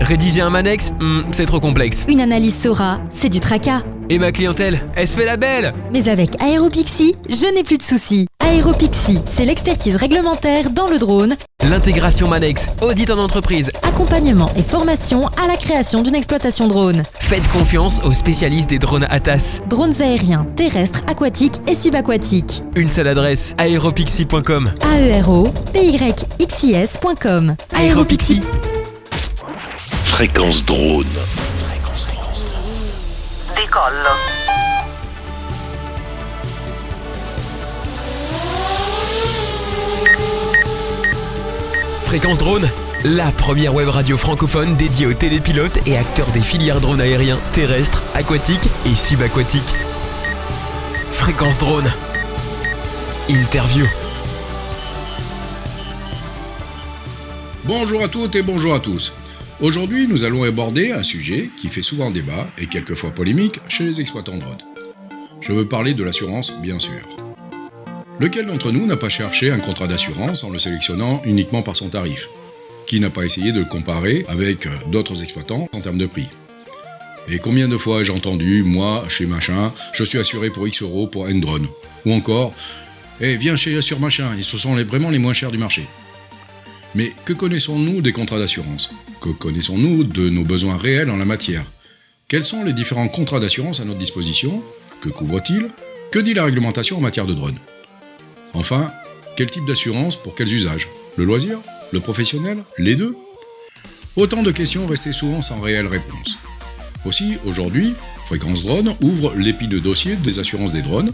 Rédiger un Manex, c'est trop complexe. Une analyse Sora, c'est du tracas. Et ma clientèle, elle se fait la belle. Mais avec Aéropixie, je n'ai plus de soucis. Aéropixie, c'est l'expertise réglementaire dans le drone, L'intégration Manex, audit en entreprise. accompagnement et formation à la création d'une exploitation drone. Faites confiance aux spécialistes des drones ATAS. Drones aériens, terrestres, aquatiques et subaquatiques. Une seule adresse, aeropixie.com. aeropyxis.com. Aéropixie. Fréquence drone. Decollo. Fréquence Drone, la première web radio francophone dédiée aux télépilotes et acteurs des filières drones aériens, terrestres, aquatiques et subaquatiques. Fréquence Drone. Interview. Bonjour à toutes et bonjour à tous. Aujourd'hui, nous allons aborder un sujet qui fait souvent débat et quelquefois polémique chez les exploitants drones. Je veux parler de l'assurance, bien sûr. Lequel d'entre nous n'a pas cherché un contrat d'assurance en le sélectionnant uniquement par son tarif ? Qui n'a pas essayé de le comparer avec d'autres exploitants en termes de prix ? Et combien de fois j'ai entendu, moi, chez machin, je suis assuré pour X euros pour un drone ? Ou encore, viens chez Assure Machin, ils sont vraiment les moins chers du marché. Mais que connaissons-nous des contrats d'assurance ? Que connaissons-nous de nos besoins réels en la matière ? Quels sont les différents contrats d'assurance à notre disposition ? Que couvrent-ils ? Que dit la réglementation en matière de drone ? Enfin, quel type d'assurance pour quels usages ? Le loisir ? Le professionnel ? Les deux ? Autant de questions restées souvent sans réelle réponse. Aussi, aujourd'hui, Fréquence Drone ouvre l'épi de dossier des assurances des drones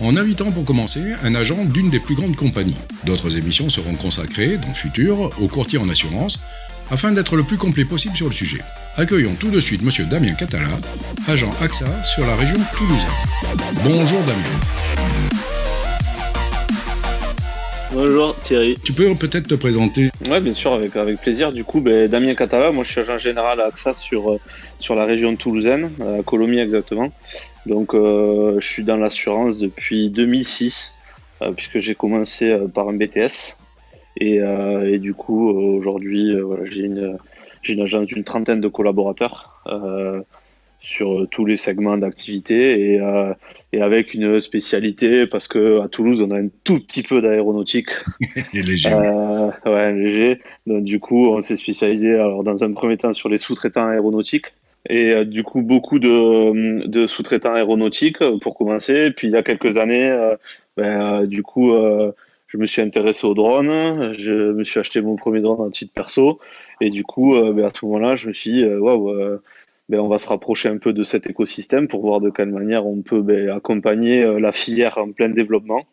en invitant pour commencer un agent d'une des plus grandes compagnies. D'autres émissions seront consacrées, dans le futur, aux courtiers en assurance afin d'être le plus complet possible sur le sujet. Accueillons tout de suite Monsieur Damien Catala, agent AXA sur la région toulousaine. Bonjour Damien. Bonjour Thierry. Tu peux peut-être te présenter ? Ouais, bien sûr, avec plaisir. Du coup, Damien Catala, moi je suis agent général à AXA sur la région toulousaine, à Colomiers exactement. Donc je suis dans l'assurance depuis 2006, puisque j'ai commencé par un BTS. Et du coup, aujourd'hui, j'ai une agence d'une trentaine de collaborateurs sur tous les segments d'activité et avec une spécialité parce que à Toulouse on a un tout petit peu d'aéronautique. Et léger. Léger. Donc du coup on s'est spécialisé alors dans un premier temps sur les sous-traitants aéronautiques et du coup beaucoup de sous-traitants aéronautiques pour commencer. Puis il y a quelques années, je me suis intéressé aux drones. Je me suis acheté mon premier drone en titre perso et du coup à ce moment-là je me suis dit on va se rapprocher un peu de cet écosystème pour voir de quelle manière on peut accompagner la filière en plein développement.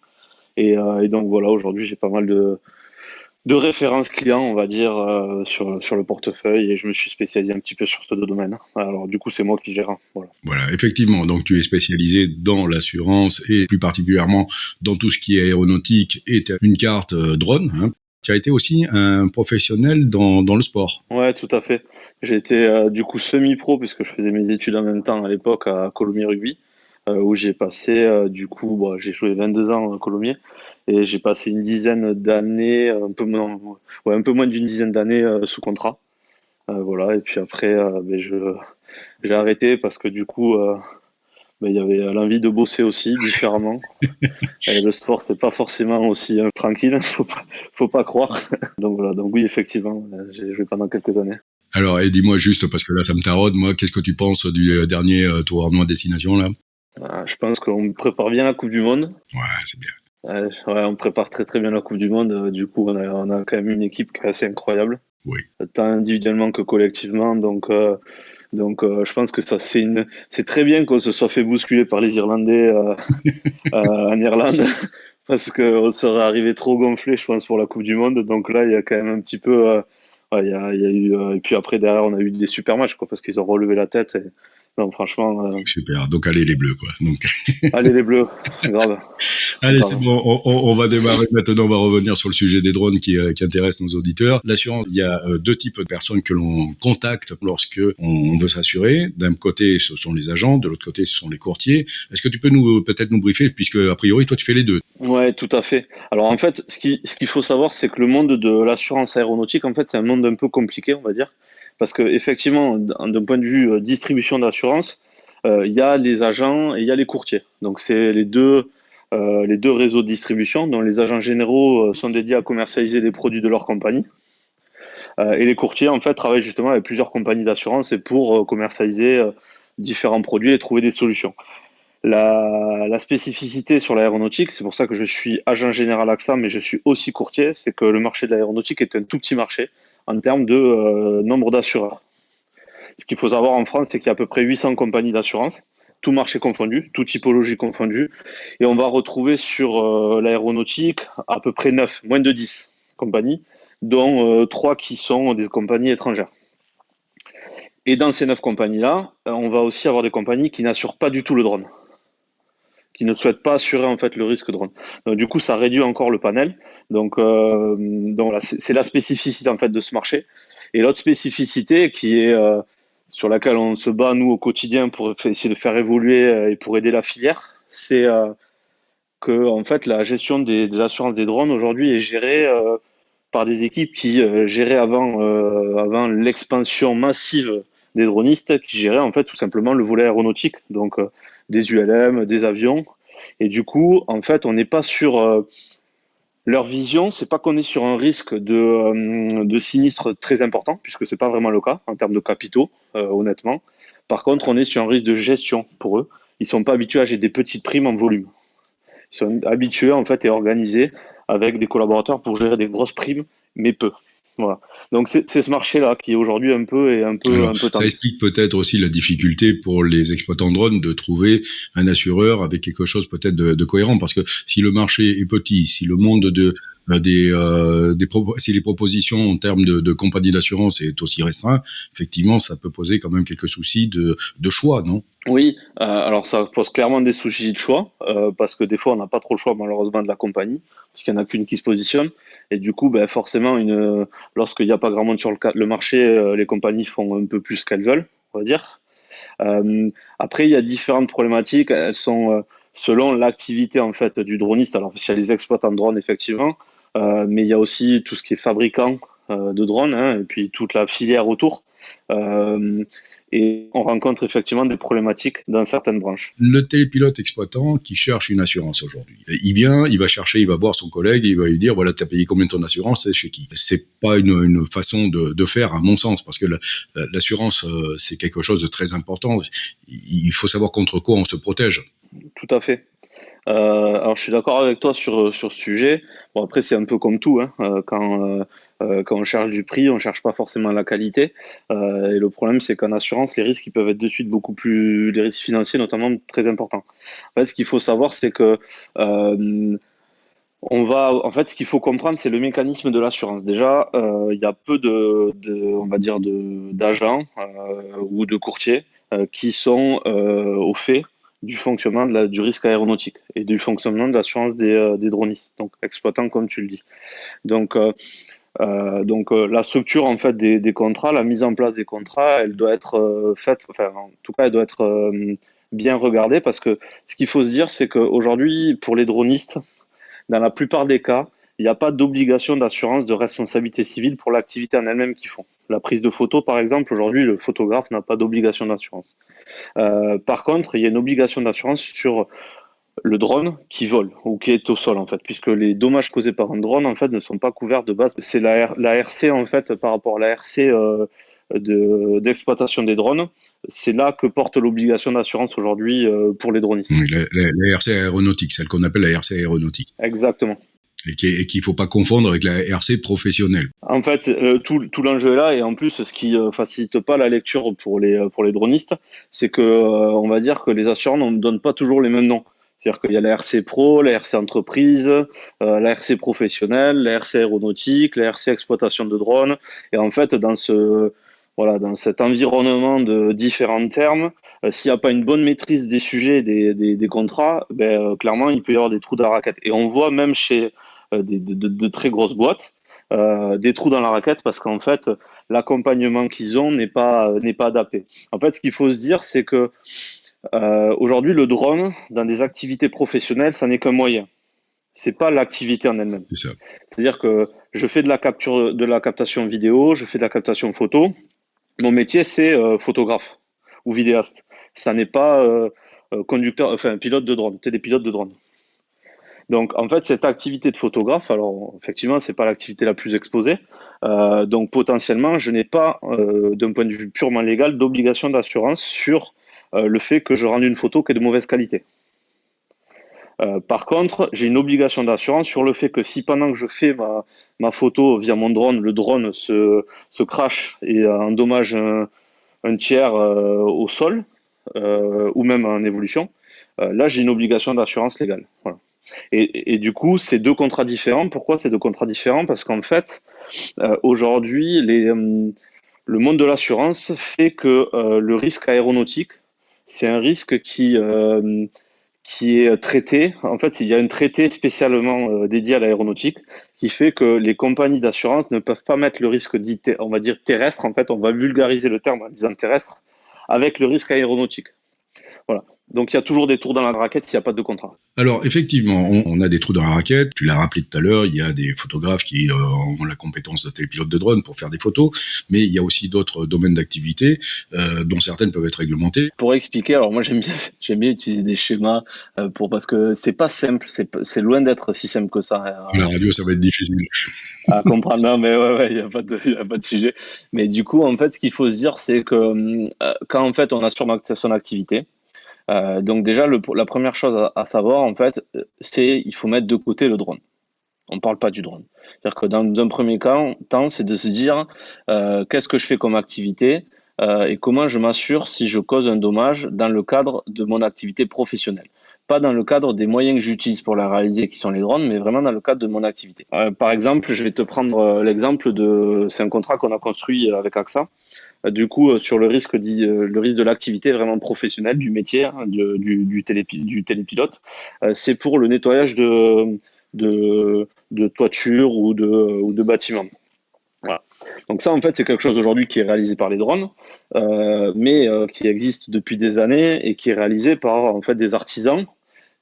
Et donc voilà, aujourd'hui j'ai pas mal de références clients, on va dire, sur le portefeuille et je me suis spécialisé un petit peu sur ce domaine. Alors du coup c'est moi qui gère. Voilà, effectivement, donc tu es spécialisé dans l'assurance et plus particulièrement dans tout ce qui est aéronautique et tu as une carte drone, hein. Tu as été aussi un professionnel dans le sport. Ouais, tout à fait. J'ai été du coup semi-pro puisque je faisais mes études en même temps à l'époque à Colomiers Rugby, où j'ai passé j'ai joué 22 ans à Colomiers et j'ai passé une dizaine d'années, un peu moins d'une dizaine d'années sous contrat. Et puis après j'ai arrêté parce que du coup il y avait l'envie de bosser aussi différemment. Et le sport, c'est pas forcément aussi tranquille, faut pas croire. Donc voilà, donc oui, effectivement, j'ai joué pendant quelques années. Alors, et dis-moi juste, parce que là, ça me taraude, moi, qu'est-ce que tu penses du dernier tournoi destination, là ? Je pense qu'on prépare bien la Coupe du Monde. Ouais, c'est bien. On prépare très très bien la Coupe du Monde. Du coup, on a quand même une équipe qui est assez incroyable. Oui. Tant individuellement que collectivement, donc je pense que ça c'est très bien qu'on se soit fait bousculer par les Irlandais en Irlande parce qu'on serait arrivé trop gonflé je pense pour la Coupe du Monde. Donc là il y a quand même un petit peu il y a eu et puis après derrière on a eu des super matchs parce qu'ils ont relevé la tête et non franchement super, donc allez les Bleus donc allez les Bleus, grave. Allez, c'est bon, on va démarrer maintenant, on va revenir sur le sujet des drones qui intéresse nos auditeurs. L'assurance, il y a deux types de personnes que l'on contacte lorsque on veut s'assurer. D'un côté, ce sont les agents, de l'autre côté, ce sont les courtiers. Est-ce que tu peux peut-être nous briefer, puisque a priori, toi, tu fais les deux? Ouais, tout à fait. Alors en fait, ce qu'il faut savoir, c'est que le monde de l'assurance aéronautique, en fait, c'est un monde un peu compliqué, on va dire, parce que effectivement, d'un point de vue distribution d'assurance, il y a les agents et il y a les courtiers. Donc c'est les deux réseaux de distribution, dont les agents généraux sont dédiés à commercialiser les produits de leur compagnie. Et les courtiers, en fait, travaillent justement avec plusieurs compagnies d'assurance et pour commercialiser différents produits et trouver des solutions. La spécificité sur l'aéronautique, c'est pour ça que je suis agent général AXA, mais je suis aussi courtier, c'est que le marché de l'aéronautique est un tout petit marché en termes de nombre d'assureurs. Ce qu'il faut savoir en France, c'est qu'il y a à peu près 800 compagnies d'assurance, tout marché confondu, toute typologie confondue, et on va retrouver sur l'aéronautique à peu près 9, moins de 10 compagnies, dont 3 qui sont des compagnies étrangères. Et dans ces 9 compagnies-là, on va aussi avoir des compagnies qui n'assurent pas du tout le drone, qui ne souhaitent pas assurer en fait le risque drone. Donc du coup, ça réduit encore le panel. Donc là, c'est la spécificité en fait de ce marché. Et l'autre spécificité qui est sur laquelle on se bat nous au quotidien pour essayer de faire évoluer et pour aider la filière, c'est que en fait la gestion des assurances des drones aujourd'hui est gérée par des équipes qui géraient avant l'expansion massive des dronistes, qui géraient en fait tout simplement le volet aéronautique, donc des ULM, des avions. Et du coup, en fait, on n'est pas sur leur vision, c'est pas qu'on est sur un risque de sinistre très important, puisque c'est pas vraiment le cas en termes de capitaux, honnêtement. Par contre, on est sur un risque de gestion pour eux. Ils sont pas habitués à gérer des petites primes en volume. Ils sont habitués en fait et organisés avec des collaborateurs pour gérer des grosses primes, mais peu. Voilà. Donc c'est ce marché-là qui est aujourd'hui un peu ça tendu. explique peut-être aussi la difficulté pour les exploitants de drones de trouver un assureur avec quelque chose peut-être de cohérent, parce que si le marché est petit, si le monde si les propositions en termes de compagnie d'assurance est aussi restreint, effectivement, ça peut poser quand même quelques soucis de choix, non? Oui, alors ça pose clairement des soucis de choix, parce que des fois on n'a pas trop le choix malheureusement de la compagnie, parce qu'il n'y en a qu'une qui se positionne, et du coup forcément lorsqu'il n'y a pas grand monde sur le marché, les compagnies font un peu plus ce qu'elles veulent, on va dire. Après il y a différentes problématiques, elles sont selon l'activité en fait du droniste. Alors il y a les exploitants de drones effectivement, mais il y a aussi tout ce qui est fabricant de drones, hein, et puis toute la filière autour. Et on rencontre effectivement des problématiques dans certaines branches. Le télépilote exploitant qui cherche une assurance aujourd'hui, il va chercher, il va voir son collègue, il va lui dire voilà, t'as payé combien de ton assurance, c'est chez qui? C'est pas une façon de faire à mon sens, parce que l'assurance c'est quelque chose de très important. Il faut savoir contre quoi on se protège. Tout à fait. Alors je suis d'accord avec toi sur ce sujet. Bon après c'est un peu comme tout, hein, quand on cherche du prix, on cherche pas forcément la qualité. Et le problème c'est qu'en assurance, les risques ils peuvent être de suite beaucoup plus, les risques financiers notamment, très importants. En fait, ce qu'il faut savoir c'est que ce qu'il faut comprendre, c'est le mécanisme de l'assurance. Déjà, il y a peu on va dire, d'agents ou de courtiers qui sont au fait du fonctionnement du risque aéronautique et du fonctionnement de l'assurance des dronistes, donc exploitants comme tu le dis. Donc la structure en fait des contrats, la mise en place des contrats, elle doit être faite, enfin en tout cas elle doit être bien regardée, parce que ce qu'il faut se dire, c'est qu'aujourd'hui pour les dronistes, dans la plupart des cas, il n'y a pas d'obligation d'assurance de responsabilité civile pour l'activité en elle-même qu'ils font. La prise de photo, par exemple, aujourd'hui, le photographe n'a pas d'obligation d'assurance. Par contre, il y a une obligation d'assurance sur le drone qui vole ou qui est au sol, en fait, puisque les dommages causés par un drone, en fait, ne sont pas couverts de base. C'est la RC, en fait, par rapport à la RC d'exploitation des drones, c'est là que porte l'obligation d'assurance aujourd'hui pour les dronistes. Oui, la RC aéronautique, celle qu'on appelle la RC aéronautique. Exactement. Et qu'il ne faut pas confondre avec la RC professionnelle. En fait, tout l'enjeu est là, et en plus, ce qui facilite pas la lecture pour les dronistes, c'est que on va dire que les assureurs ne donnent pas toujours les mêmes noms. C'est-à-dire qu'il y a la RC Pro, la RC Entreprise, la RC Professionnelle, la RC Aéronautique, la RC Exploitation de drones. Et en fait, dans cet environnement de différents termes, s'il n'y a pas une bonne maîtrise des sujets, des contrats, clairement, il peut y avoir des trous dans la raquette. Et on voit même chez de très grosses boîtes des trous dans la raquette, parce qu'en fait, l'accompagnement qu'ils ont n'est pas adapté. En fait, ce qu'il faut se dire, c'est que aujourd'hui, le drone, dans des activités professionnelles, ça n'est qu'un moyen. C'est pas l'activité en elle-même. C'est ça. C'est-à-dire que je fais de la captation vidéo, je fais de la captation photo, Mon métier, c'est photographe ou vidéaste. Ça n'est pas pilote de drone, télépilote de drone. Donc, en fait, cette activité de photographe, alors effectivement, c'est pas l'activité la plus exposée. Donc, potentiellement, je n'ai pas, d'un point de vue purement légal, d'obligation d'assurance sur le fait que je rende une photo qui est de mauvaise qualité. Par contre, j'ai une obligation d'assurance sur le fait que si pendant que je fais ma photo via mon drone, le drone se crache et endommage un tiers au sol ou même en évolution, là j'ai une obligation d'assurance légale. Voilà. Et du coup, c'est deux contrats différents. Pourquoi c'est deux contrats différents? Parce qu'en fait, aujourd'hui, le monde de l'assurance fait que le risque aéronautique, c'est un risque qui est traité. En fait, il y a un traité spécialement dédié à l'aéronautique qui fait que les compagnies d'assurance ne peuvent pas mettre le risque dit, on va dire terrestre. En fait, on va vulgariser le terme en disant terrestre avec le risque aéronautique. Voilà. Donc il y a toujours des trous dans la raquette s'il n'y a pas de contrat. Alors effectivement, on a des trous dans la raquette, tu l'as rappelé tout à l'heure, il y a des photographes qui ont la compétence de télépilote de drone pour faire des photos, mais il y a aussi d'autres domaines d'activité dont certaines peuvent être réglementées. Pour expliquer, alors moi j'aime bien utiliser des schémas parce que c'est pas simple, c'est loin d'être si simple que ça. À la radio, ça va être difficile à comprendre. Non, mais ouais, il y a pas de sujet. Mais du coup, en fait, ce qu'il faut se dire, c'est que quand en fait on assure son activité, donc déjà, la première chose à savoir, en fait, c'est il faut mettre de côté le drone. On ne parle pas du drone. C'est-à-dire que dans un premier temps, c'est de se dire qu'est-ce que je fais comme activité et comment je m'assure si je cause un dommage dans le cadre de mon activité professionnelle. Pas dans le cadre des moyens que j'utilise pour la réaliser, qui sont les drones, mais vraiment dans le cadre de mon activité. Par exemple, je vais te prendre l'exemple c'est un contrat qu'on a construit avec AXA. Du coup, sur le risque de l'activité vraiment professionnelle, du métier, hein, du télépilote, c'est pour le nettoyage de toiture ou de bâtiments. Voilà. Donc ça, en fait, c'est quelque chose aujourd'hui qui est réalisé par les drones, mais qui existe depuis des années et qui est réalisé par en fait des artisans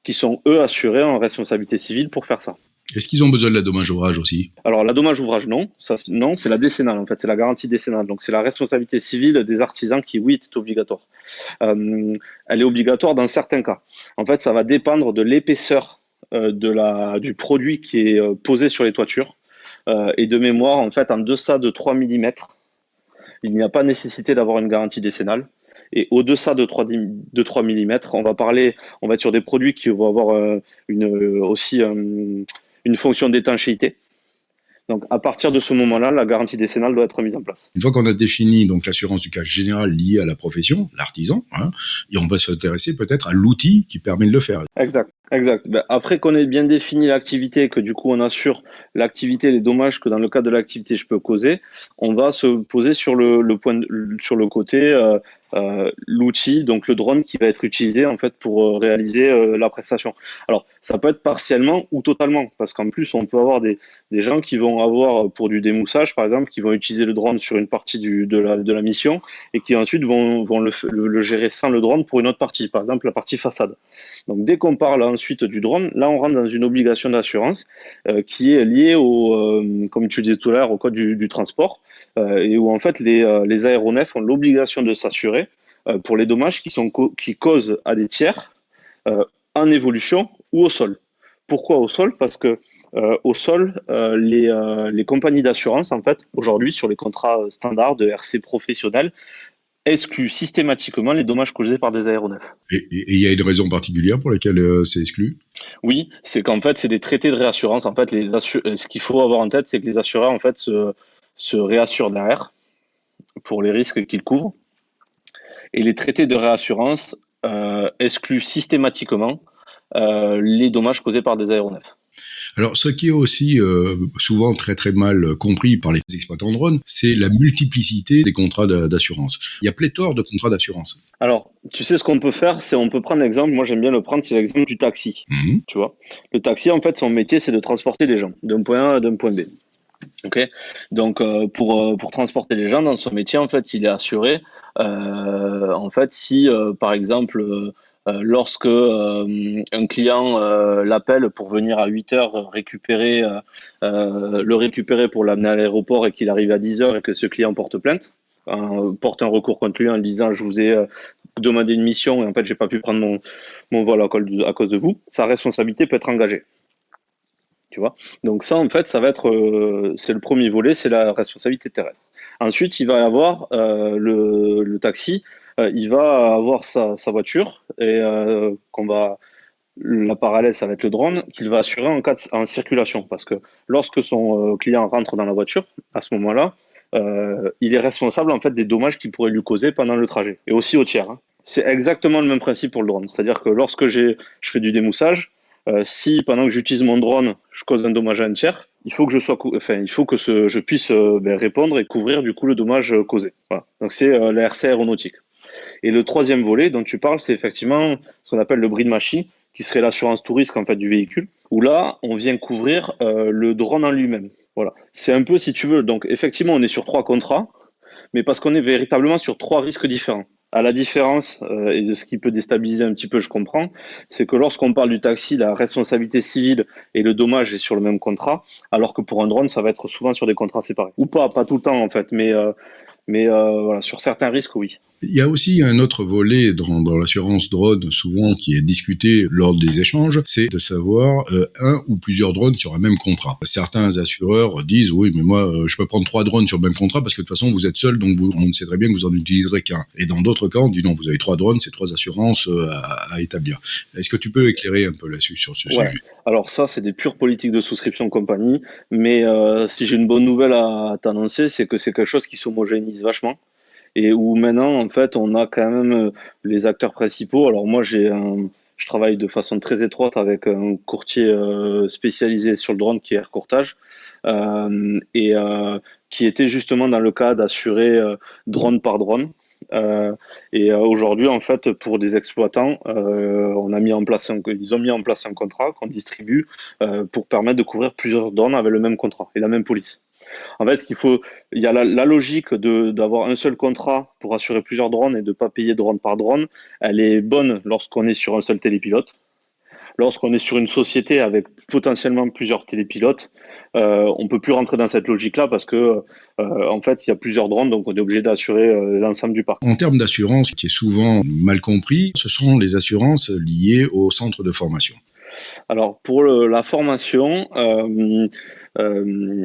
qui sont eux assurés en responsabilité civile pour faire ça. Est-ce qu'ils ont besoin de la dommage-ouvrage aussi? Alors, la dommage-ouvrage, non. Non, c'est la décennale, en fait. C'est la garantie décennale. Donc, c'est la responsabilité civile des artisans qui, oui, est obligatoire. Elle est obligatoire dans certains cas. En fait, ça va dépendre de l'épaisseur du produit qui est posé sur les toitures. Et de mémoire, en fait, en deçà de 3 mm, il n'y a pas nécessité d'avoir une garantie décennale. Et au-deçà de 3 mm, on va être sur des produits qui vont avoir une fonction d'étanchéité. Donc, à partir de ce moment-là, la garantie décennale doit être mise en place. Une fois qu'on a défini donc l'assurance du cas général liée à la profession, l'artisan, et on va s'intéresser peut-être à l'outil qui permet de le faire. Exact. Après qu'on ait bien défini l'activité et que du coup on assure l'activité, les dommages que dans le cadre de l'activité je peux causer, on va se poser sur le côté l'outil, donc le drone qui va être utilisé en fait pour réaliser la prestation. Alors ça peut être partiellement ou totalement, parce qu'en plus on peut avoir des gens qui vont avoir pour du démoussage par exemple, qui vont utiliser le drone sur une partie de la mission et qui ensuite vont le gérer sans le drone pour une autre partie, par exemple la partie façade. Donc dès qu'on parle ensuite du drone, là on rentre dans une obligation d'assurance qui est liée comme tu disais tout à l'heure, au code du transport et où en fait les aéronefs ont l'obligation de s'assurer pour les dommages qui causent à des tiers en évolution ou au sol. Pourquoi au sol? Parce que au sol, les compagnies d'assurance, en fait, aujourd'hui, sur les contrats standards de RC professionnels, excluent systématiquement les dommages causés par des aéronefs. Et il y a une raison particulière pour laquelle c'est exclu? Oui, c'est qu'en fait, c'est des traités de réassurance. En fait, ce qu'il faut avoir en tête, c'est que les assureurs, en fait, se réassurent derrière pour les risques qu'ils couvrent. Et les traités de réassurance excluent systématiquement les dommages causés par des aéronefs. Alors, ce qui est aussi souvent très très mal compris par les exploitants de drones, c'est la multiplicité des contrats d'assurance. Il y a pléthore de contrats d'assurance. Alors, tu sais ce qu'on peut faire, c'est on peut prendre l'exemple, moi j'aime bien le prendre, c'est l'exemple du taxi. Tu vois, le taxi, en fait, son métier, c'est de transporter des gens d'un point A à d'un point B. Ok, donc pour transporter les gens dans son métier, en fait, il est assuré. En fait, si par exemple lorsque un client l'appelle pour venir à 8h le récupérer pour l'amener à l'aéroport et qu'il arrive à 10h et que ce client porte plainte, porte un recours contre lui en lui disant je vous ai demandé une mission et en fait j'ai pas pu prendre mon vol à cause de vous, sa responsabilité peut être engagée. Tu vois. Donc ça, en fait, ça va être, c'est le premier volet, c'est la responsabilité terrestre. Ensuite, il va y avoir le taxi, il va avoir sa voiture et la parallèle, ça va être le drone qu'il va assurer en circulation. Parce que lorsque son client rentre dans la voiture, à ce moment-là, il est responsable en fait des dommages qu'il pourrait lui causer pendant le trajet et aussi au tiers. Hein. C'est exactement le même principe pour le drone. C'est-à-dire que lorsque je fais du démoussage, si pendant que j'utilise mon drone, je cause un dommage à un tiers, il faut que je puisse répondre et couvrir du coup le dommage causé. Voilà. Donc c'est la RC aéronautique. Et le troisième volet dont tu parles, c'est effectivement ce qu'on appelle le bris de machine, qui serait l'assurance tout risque en fait du véhicule, où là on vient couvrir le drone en lui-même. Voilà. C'est un peu si tu veux. Donc effectivement on est sur 3 contrats, mais parce qu'on est véritablement sur 3 risques différents. À la différence, et de ce qui peut déstabiliser un petit peu, je comprends, c'est que lorsqu'on parle du taxi, la responsabilité civile et le dommage est sur le même contrat, alors que pour un drone, ça va être souvent sur des contrats séparés. Ou pas tout le temps en fait, mais voilà, sur certains risques, oui. Il y a aussi un autre volet dans l'assurance drone, souvent, qui est discuté lors des échanges, c'est de savoir un ou plusieurs drones sur un même contrat. Certains assureurs disent, oui, mais moi, je peux prendre 3 drones sur le même contrat parce que de toute façon, vous êtes seul, donc on sait très bien que vous en utiliserez qu'un. Et dans d'autres cas, on dit non, vous avez 3 drones, c'est 3 assurances à établir. Est-ce que tu peux éclairer un peu là-dessus, sur ce sujet? Alors ça, c'est des pures politiques de souscription de compagnie, mais si j'ai une bonne nouvelle à t'annoncer, c'est que c'est quelque chose qui s'homogénise vachement. Et où maintenant, en fait, on a quand même les acteurs principaux. Alors moi, je travaille de façon très étroite avec un courtier spécialisé sur le drone qui est Air Courtage, qui était justement dans le cas d'assurer drone par drone. Aujourd'hui, en fait, pour des exploitants, ils ont mis en place un contrat qu'on distribue pour permettre de couvrir plusieurs drones avec le même contrat et la même police. En fait, il y a la logique d'avoir un seul contrat pour assurer plusieurs drones et de ne pas payer drone par drone. Elle est bonne lorsqu'on est sur un seul télépilote. Lorsqu'on est sur une société avec potentiellement plusieurs télépilotes, on peut plus rentrer dans cette logique-là parce que, en fait, il y a plusieurs drones, donc on est obligé d'assurer l'ensemble du parc. En termes d'assurance, qui est souvent mal compris, ce sont les assurances liées au centre de formation. Alors, pour la formation, il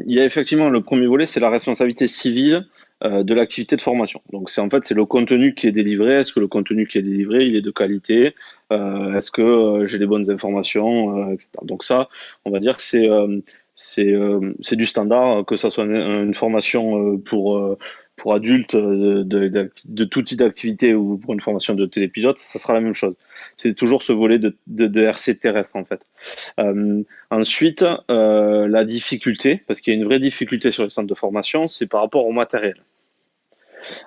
y a effectivement le premier volet, c'est la responsabilité civile de l'activité de formation. Donc c'est le contenu qui est délivré. Est-ce que le contenu qui est délivré, il est de qualité? Est-ce que j'ai les bonnes informations, etc. Donc ça, on va dire que c'est du standard, que ça soit une formation pour adultes de tout type d'activité ou pour une formation de télépilote, ça sera la même chose. C'est toujours ce volet de RC terrestre en fait. Ensuite, la difficulté, parce qu'il y a une vraie difficulté sur les centres de formation, c'est par rapport au matériel.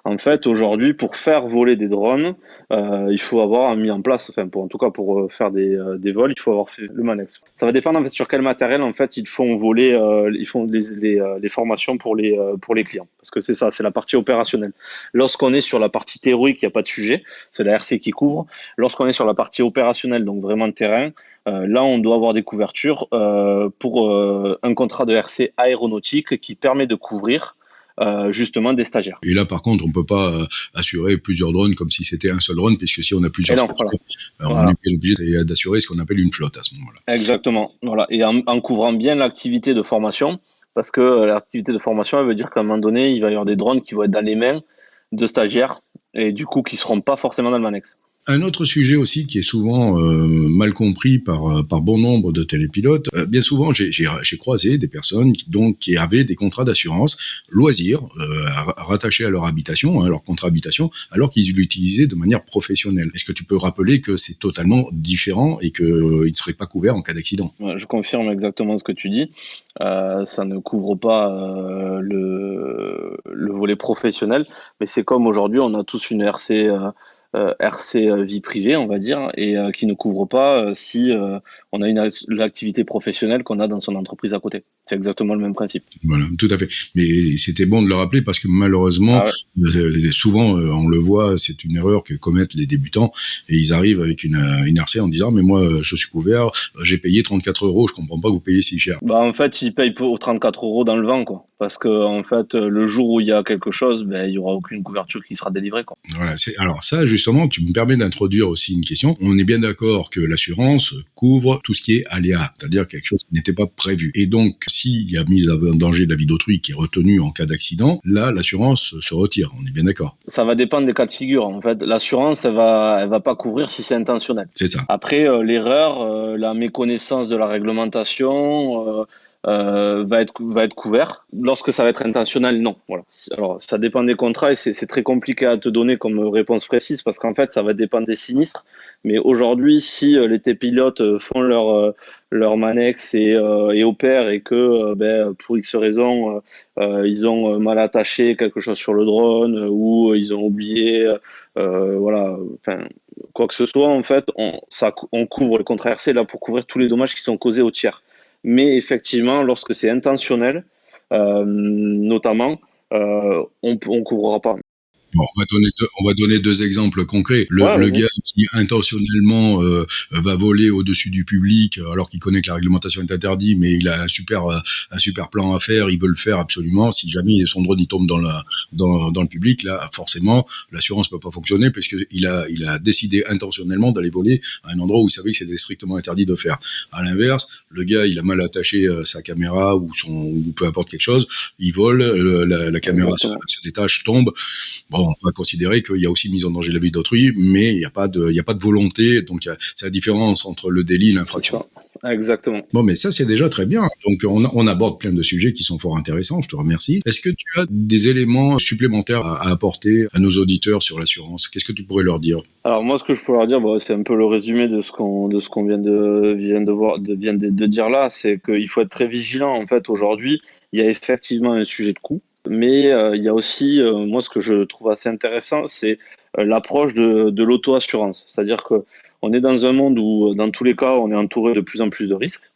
En fait, aujourd'hui, pour faire voler des drones, il faut avoir mis en place, pour faire des vols, il faut avoir fait le Manex. Ça va dépendre en fait sur quel matériel en fait ils font voler, ils font les formations pour les clients, parce que c'est ça, c'est la partie opérationnelle. Lorsqu'on est sur la partie théorique, il n'y a pas de sujet, c'est la RC qui couvre. Lorsqu'on est sur la partie opérationnelle, donc vraiment de terrain, là on doit avoir des couvertures pour un contrat de RC aéronautique qui permet de couvrir justement des stagiaires. Et là, par contre, on peut pas assurer plusieurs drones comme si c'était un seul drone, puisque si on a plusieurs stations, on est obligé d'assurer ce qu'on appelle une flotte à ce moment-là. Exactement. Voilà. Et en couvrant bien l'activité de formation, parce que l'activité de formation, elle veut dire qu'à un moment donné, il va y avoir des drones qui vont être dans les mains de stagiaires et du coup qui seront pas forcément dans le Manex. Un autre sujet aussi qui est souvent mal compris par bon nombre de télépilotes, bien souvent j'ai croisé des personnes qui avaient des contrats d'assurance loisirs rattachés à leur habitation, leur contrat habitation, alors qu'ils l'utilisaient de manière professionnelle. Est-ce que tu peux rappeler que c'est totalement différent et qu'ils ne seraient pas couverts en cas d'accident? Je confirme exactement ce que tu dis. Ça ne couvre pas le volet professionnel, mais c'est comme aujourd'hui on a tous une RC vie privée, on va dire, et qui ne couvre pas si on a l'activité professionnelle qu'on a dans son entreprise à côté. C'est exactement le même principe. Voilà, tout à fait. Mais c'était bon de le rappeler parce que malheureusement, souvent, on le voit, c'est une erreur que commettent les débutants et ils arrivent avec une RC en disant mais moi je suis couvert, j'ai payé 34 €, je comprends pas que vous payez si cher. En fait, ils payent pour 34 € dans le vent, quoi. Parce que en fait, le jour où il y a quelque chose, il y aura aucune couverture qui sera délivrée, quoi. Voilà. Alors ça, justement, tu me permets d'introduire aussi une question. On est bien d'accord que l'assurance couvre tout ce qui est aléa, c'est-à-dire quelque chose qui n'était pas prévu. Et donc, s'il y a mise en danger de la vie d'autrui qui est retenue en cas d'accident, là, l'assurance se retire. On est bien d'accord. Ça va dépendre des cas de figure. En fait, l'assurance, elle va pas couvrir si c'est intentionnel. C'est ça. Après, l'erreur, la méconnaissance de la réglementation va être couvert. Lorsque ça va être intentionnel, non. Voilà. Alors, ça dépend des contrats et c'est très compliqué à te donner comme réponse précise parce qu'en fait, ça va dépendre des sinistres. Mais aujourd'hui, si les pilotes font leur manex et opèrent et que pour X raison ils ont mal attaché quelque chose sur le drone ou ils ont oublié quoi que ce soit, en fait on couvre le contrat RC là pour couvrir tous les dommages qui sont causés au tiers. Mais effectivement, lorsque c'est intentionnel, notamment, on couvrira pas. Bon, on va donner deux exemples concrets. Le gars qui intentionnellement va voler au-dessus du public alors qu'il connaît que la réglementation est interdite, mais il a un super plan à faire, il veut le faire absolument. Si jamais son drone il tombe dans le public, là forcément l'assurance peut pas fonctionner parce que il a décidé intentionnellement d'aller voler à un endroit où il savait que c'était strictement interdit de faire. À l'inverse, le gars il a mal attaché sa caméra ou peu importe quelque chose, il vole, la caméra se détache, tombe. Bon, on va considérer qu'il y a aussi mise en danger de la vie d'autrui, mais il y a pas de volonté. Donc c'est la différence entre le délit et l'infraction. Exactement. Bon, mais ça c'est déjà très bien. Donc on aborde plein de sujets qui sont fort intéressants. Je te remercie. Est-ce que tu as des éléments supplémentaires à apporter à nos auditeurs sur l'assurance? Qu'est-ce que tu pourrais leur dire? Alors moi, ce que je peux leur dire, c'est un peu le résumé de ce qu'on vient de dire là, c'est qu'il faut être très vigilant. En fait, aujourd'hui, il y a effectivement un sujet de coût. Mais il y a aussi, moi, ce que je trouve assez intéressant, c'est l'approche de l'auto-assurance. C'est-à-dire qu'on est dans un monde où, dans tous les cas, on est entouré de plus en plus de risques.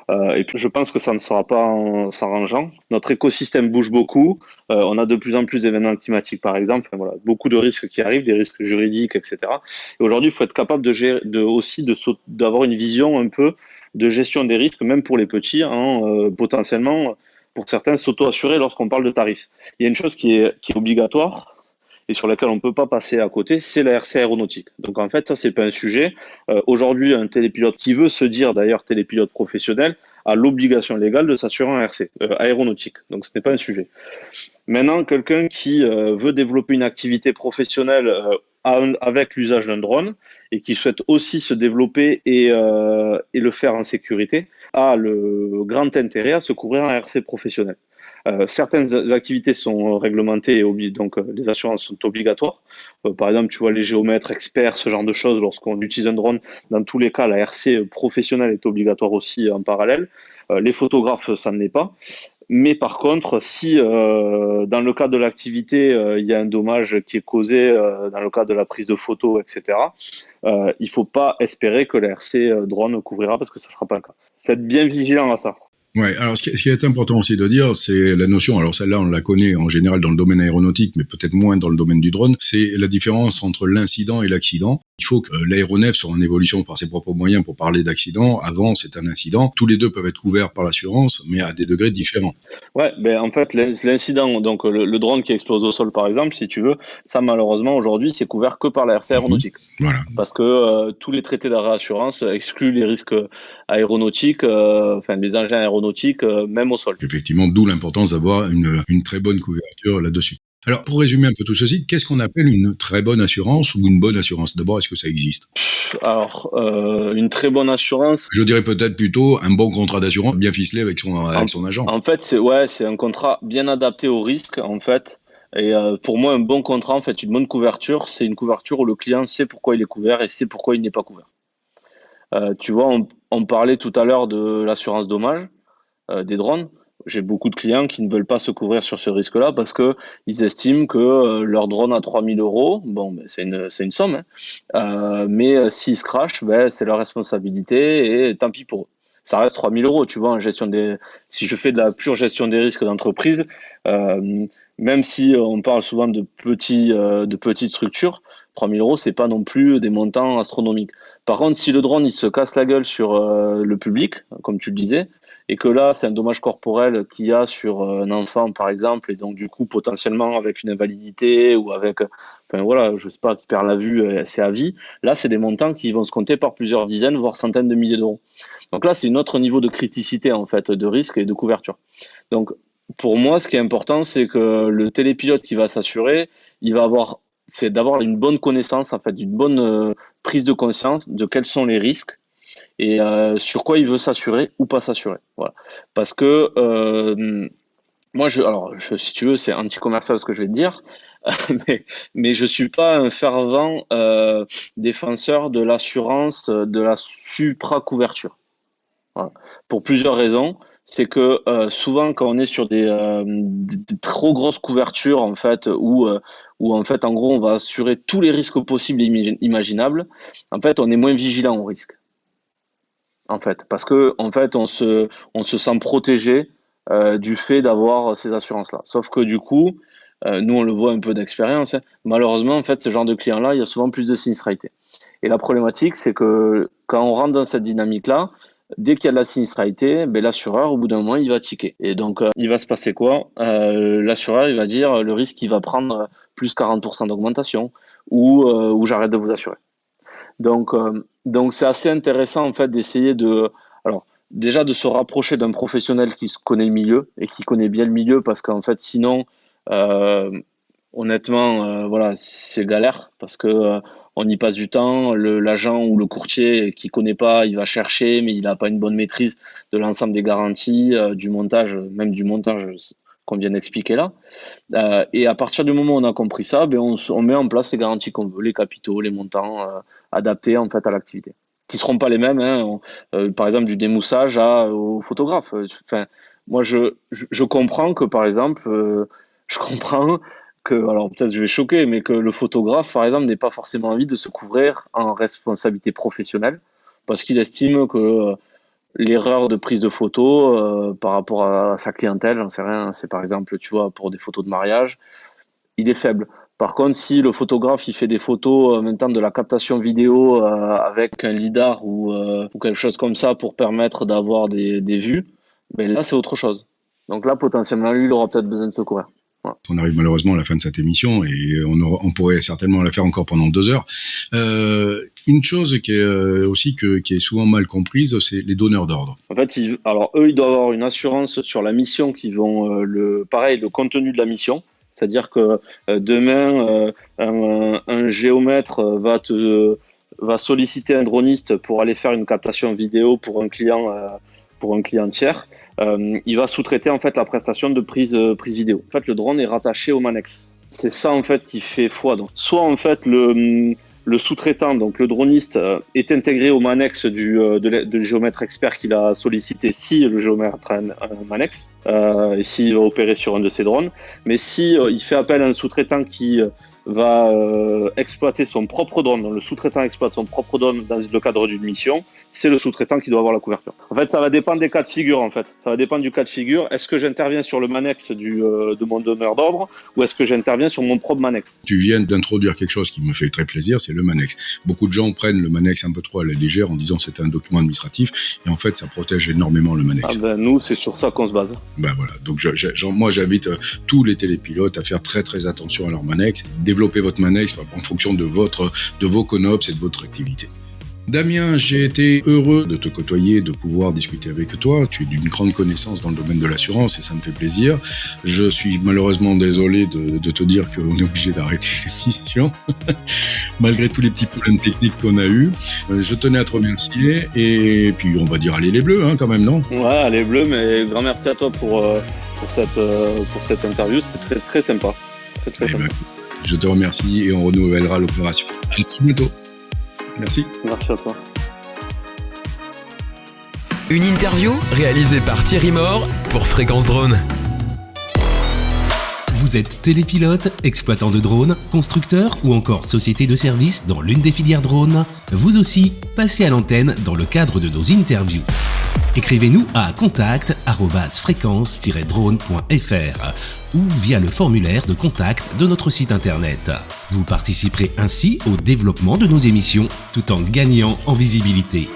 Et je pense que ça ne sera pas en s'arrangeant. Notre écosystème bouge beaucoup. On a de plus en plus d'événements climatiques, par exemple. Enfin, voilà, beaucoup de risques qui arrivent, des risques juridiques, etc. Et aujourd'hui, il faut être capable d'avoir une vision un peu de gestion des risques, même pour les petits, potentiellement. Pour certains, s'auto-assurer lorsqu'on parle de tarifs. Il y a une chose qui est obligatoire et sur laquelle on ne peut pas passer à côté, c'est la RC aéronautique. Donc en fait, ça, c'est pas un sujet. Aujourd'hui, un télépilote qui veut se dire d'ailleurs télépilote professionnel a l'obligation légale de s'assurer en RC aéronautique. Donc ce n'est pas un sujet. Maintenant, quelqu'un qui veut développer une activité professionnelle avec l'usage d'un drone et qui souhaite aussi se développer et le faire en sécurité, a le grand intérêt à se couvrir en RC professionnel. Certaines activités sont réglementées et donc les assurances sont obligatoires. Par exemple, tu vois, les géomètres, experts, ce genre de choses, lorsqu'on utilise un drone, dans tous les cas, la RC professionnelle est obligatoire aussi en parallèle. Les photographes, ça ne l'est pas. Mais par contre, si dans le cadre de l'activité, il y a un dommage qui est causé dans le cadre de la prise de photos, etc., il ne faut pas espérer que la RC drone couvrira parce que ça ne sera pas le cas. C'est être bien vigilant à ça. Ouais, alors ce qui est important aussi de dire, c'est la notion, alors celle-là on la connaît en général dans le domaine aéronautique, mais peut-être moins dans le domaine du drone, c'est la différence entre l'incident et l'accident. Il faut que l'aéronef soit en évolution par ses propres moyens pour parler d'accident. Avant, c'est un incident. Tous les deux peuvent être couverts par l'assurance, mais à des degrés différents. Ouais, en fait, l'incident, donc le drone qui explose au sol, par exemple, si tu veux, ça malheureusement aujourd'hui, c'est couvert que par la RC aéronautique. Voilà. Parce que tous les traités d'assurance excluent les risques aéronautiques, les engins aéronautiques, même au sol. Effectivement, d'où l'importance d'avoir une très bonne couverture là-dessus. Alors, pour résumer un peu tout ceci, qu'est-ce qu'on appelle une très bonne assurance ou une bonne assurance? D'abord, est-ce que ça existe? Alors, une très bonne assurance... Je dirais peut-être plutôt un bon contrat d'assurance bien ficelé avec son agent. En fait, c'est un contrat bien adapté au risque, en fait. Et pour moi, un bon contrat, en fait, une bonne couverture, c'est une couverture où le client sait pourquoi il est couvert et sait pourquoi il n'est pas couvert. Tu vois, on parlait tout à l'heure de l'assurance dommage des drones. J'ai beaucoup de clients qui ne veulent pas se couvrir sur ce risque-là parce que ils estiment que leur drone à 3 000 €, c'est une somme, mais s'ils se crashent, c'est leur responsabilité et tant pis pour eux. ça reste 3 000 euros, tu vois, si je fais de la pure gestion des risques d'entreprise, même si on parle souvent de petites structures, 3 000 euros, c'est pas non plus des montants astronomiques. Par contre, si le drone il se casse la gueule sur le public, comme tu le disais, et que là, c'est un dommage corporel qu'il y a sur un enfant, par exemple, et donc du coup, potentiellement avec une invalidité ou avec, enfin voilà, je sais pas, qui perd la vue, c'est à vie. Là, c'est des montants qui vont se compter par plusieurs dizaines, voire centaines de milliers d'euros. Donc là, c'est un autre niveau de criticité, en fait, de risque et de couverture. Donc, pour moi, ce qui est important, c'est que le télépilote qui va s'assurer, c'est d'avoir une bonne connaissance, en fait, une bonne prise de conscience de quels sont les risques et sur quoi il veut s'assurer ou pas s'assurer. Voilà. Parce que moi, si tu veux, c'est anti-commercial ce que je vais te dire, mais je suis pas un fervent défenseur de l'assurance, de la supra-couverture. Voilà. Pour plusieurs raisons. C'est que souvent, quand on est sur des trop grosses couvertures, en fait, où en fait, en gros, on va assurer tous les risques possibles et imaginables, en fait, on est moins vigilant au risque. En fait, parce que en fait, on se sent protégé du fait d'avoir ces assurances-là. Sauf que du coup, nous, on le voit un peu d'expérience. Malheureusement, en fait, ce genre de clients-là, il y a souvent plus de sinistralité. Et la problématique, c'est que quand on rentre dans cette dynamique-là, dès qu'il y a de la sinistralité, l'assureur, au bout d'un moment, il va ticker. Et donc, il va se passer quoi ? L'assureur, il va dire le risque, il va prendre plus 40% d'augmentation ou j'arrête de vous assurer. Donc, c'est assez intéressant, en fait, d'essayer déjà de se rapprocher d'un professionnel qui connaît le milieu et qui connaît bien le milieu parce qu'en fait, sinon, honnêtement, voilà, c'est galère parce que on y passe du temps, l'agent ou le courtier qui connaît pas, il va chercher, mais il n'a pas une bonne maîtrise de l'ensemble des garanties, du montage qu'on vient d'expliquer là. Et à partir du moment où on a compris ça, on met en place les garanties qu'on veut, les capitaux, les montants adaptés en fait à l'activité, qui seront pas les mêmes. Par exemple, du démoussage au photographe. Enfin, moi, je comprends que par exemple, alors peut-être je vais choquer, mais que le photographe, par exemple, n'ait pas forcément envie de se couvrir en responsabilité professionnelle parce qu'il estime que l'erreur de prise de photo par rapport à sa clientèle, j'en sais rien, c'est par exemple, tu vois, pour des photos de mariage, il est faible. Par contre, si le photographe il fait des photos en même temps de la captation vidéo avec un lidar ou quelque chose comme ça pour permettre d'avoir des vues, là c'est autre chose. Donc là, potentiellement, lui, il aura peut-être besoin de se couvrir. Voilà. On arrive malheureusement à la fin de cette émission et on pourrait certainement la faire encore pendant 2 heures. Une chose qui est souvent mal comprise, c'est les donneurs d'ordre. En fait, eux, ils doivent avoir une assurance sur la mission qui vont le contenu de la mission. C'est-à-dire que demain, un géomètre va solliciter un droniste pour aller faire une captation vidéo pour un client tiers. Il va sous-traiter en fait la prestation de prise vidéo. En fait, le drone est rattaché au Manex. C'est ça en fait qui fait foi. Donc, soit en fait le sous-traitant, donc le droniste, est intégré au Manex du géomètre expert qu'il a sollicité si le géomètre a un Manex et s'il va opérer sur un de ses drones. Mais si il fait appel à un sous-traitant qui va exploiter son propre drone, donc le sous-traitant exploite son propre drone dans le cadre d'une mission, c'est le sous-traitant qui doit avoir la couverture. En fait, ça va dépendre des cas de figure, en fait. Ça va dépendre du cas de figure. Est-ce que j'interviens sur le Manex de mon donneur d'ordre ou est-ce que j'interviens sur mon propre Manex ? Tu viens d'introduire quelque chose qui me fait très plaisir, c'est le Manex. Beaucoup de gens prennent le Manex un peu trop à la légère en disant que c'est un document administratif et en fait, ça protège énormément le Manex. Nous, c'est sur ça qu'on se base. Voilà. Donc, moi, j'invite tous les télépilotes à faire très, très attention à leur Manex. Développer votre Manex en fonction de vos CONOPS et de votre activité. Damien, j'ai été heureux de te côtoyer, de pouvoir discuter avec toi. Tu es d'une grande connaissance dans le domaine de l'assurance et ça me fait plaisir. Je suis malheureusement désolé de te dire qu'on est obligé d'arrêter l'émission, malgré tous les petits problèmes techniques qu'on a eus. Je tenais à te remercier et puis on va dire allez les Bleus quand même, non ? Ouais, allez Bleus, mais grand merci à toi pour cette interview, c'était très, très sympa. Très sympa. Je te remercie et on renouvellera l'opération. À très bientôt. Merci. Merci à toi. Une interview réalisée par Thierry Mort pour Fréquence Drone. Vous êtes télépilote, exploitant de drones, constructeur ou encore société de services dans l'une des filières drones. Vous aussi, passez à l'antenne dans le cadre de nos interviews. Écrivez-nous à contact@fréquence-drone.fr ou via le formulaire de contact de notre site internet. Vous participerez ainsi au développement de nos émissions tout en gagnant en visibilité.